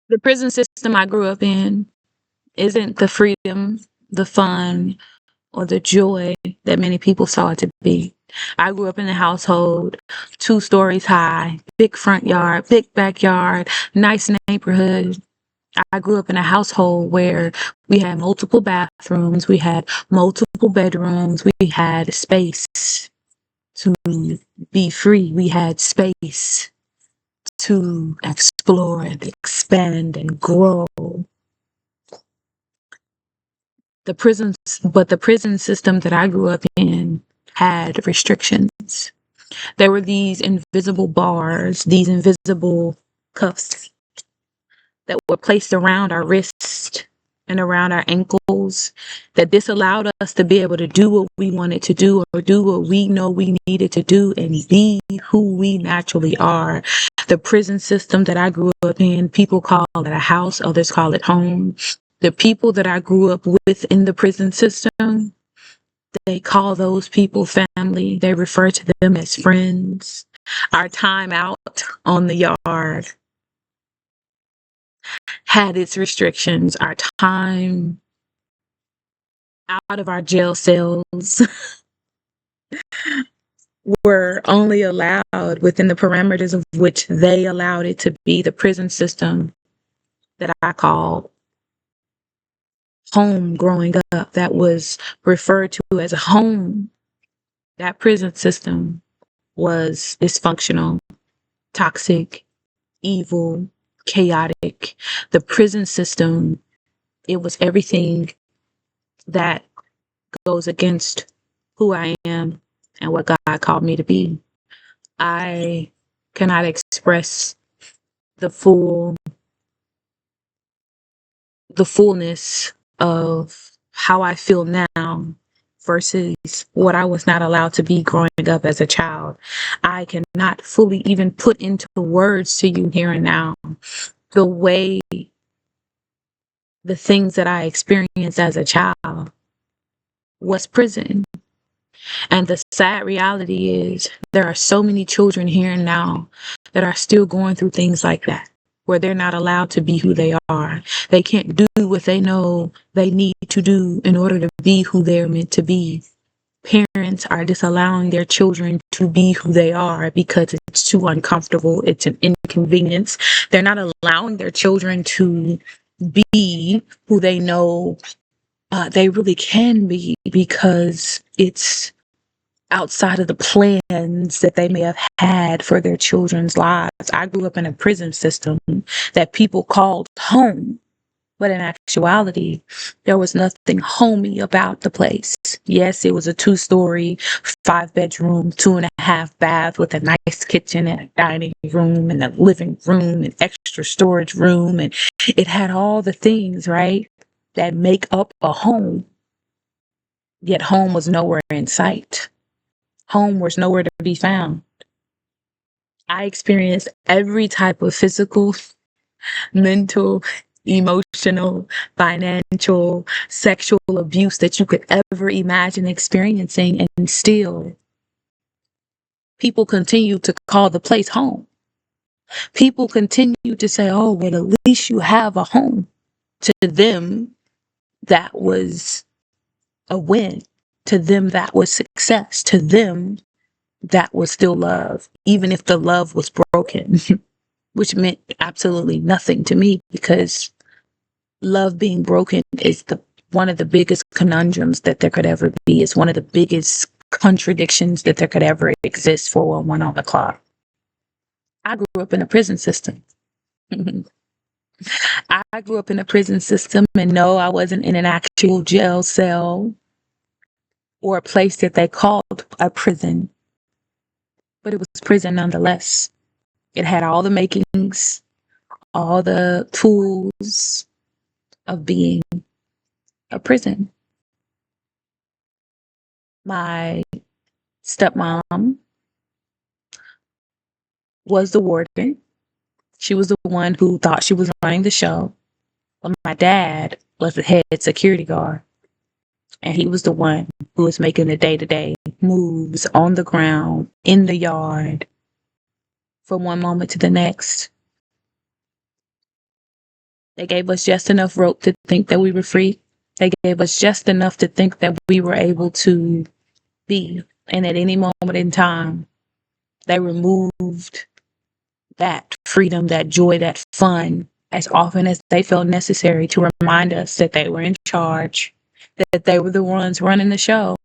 The prison system I grew up in isn't the freedom, the fun, or the joy that many people saw it to be. I grew up in a household 2 stories high, big front yard, big backyard, nice neighborhood. I grew up in a household where we had multiple bathrooms, we had multiple bedrooms, we had space to be free, we had space to explore and expand and grow. The prison system that I grew up in had restrictions. There were these invisible bars, these invisible cuffs that were placed around our wrists and around our ankles that disallowed us to be able to do what we wanted to do or do what we know we needed to do and be who we naturally are. The prison system that I grew up in, people call it a house, others call it home. The people that I grew up with in the prison system, they call those people family. They refer to them as friends. Our time out on the yard had its restrictions. Our time out of our jail cells were only allowed within the parameters of which they allowed it to be. The prison system that I call home growing up, that was referred to as a home. That prison system was dysfunctional, toxic, evil, chaotic. The prison system, it was everything that goes against who I am and what God called me to be. I cannot express the fullness of how I feel now versus what I was not allowed to be growing up as a child. I cannot fully even put into words to you here and now the way the things that I experienced as a child was prison. And the sad reality is there are so many children here and now that are still going through things like that, where they're not allowed to be who they are. They can't do what they know they need to do in order to be who they're meant to be. Parents are disallowing their children to be who they are because it's too uncomfortable. It's an inconvenience. They're not allowing their children to be who they know they really can be because it's outside of the plans that they may have had for their children's lives. I grew up in a prison system that people called home, but in actuality, there was nothing homey about the place. Yes, it was a 2-story, 5-bedroom, 2.5 bath with a nice kitchen and a dining room and a living room and extra storage room. And it had all the things, right, that make up a home. Yet home was nowhere in sight. Home was nowhere to be found. I experienced every type of physical, mental, emotional, financial, sexual abuse that you could ever imagine experiencing, and still people continue to call the place home. People continue to say, oh, well, at least you have a home. To them, that was a win. To them, that was success. To them, that was still love, even if the love was broken, which meant absolutely nothing to me because love being broken is one of the biggest conundrums that there could ever be. It's one of the biggest contradictions that there could ever exist for one on the clock. I grew up in a prison system. I grew up in a prison system, and no, I wasn't in an actual jail cell or a place that they called a prison, but it was prison nonetheless. It had all the makings, all the tools of being a prison. My stepmom was the warden. She was the one who thought she was running the show. But my dad was the head security guard. And he was the one who was making the day-to-day moves on the ground, in the yard, from one moment to the next. They gave us just enough rope to think that we were free. They gave us just enough to think that we were able to be. And at any moment in time, they removed that freedom, that joy, that fun as often as they felt necessary to remind us that they were in charge, that they were the ones running the show,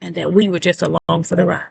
and that we were just along for the ride.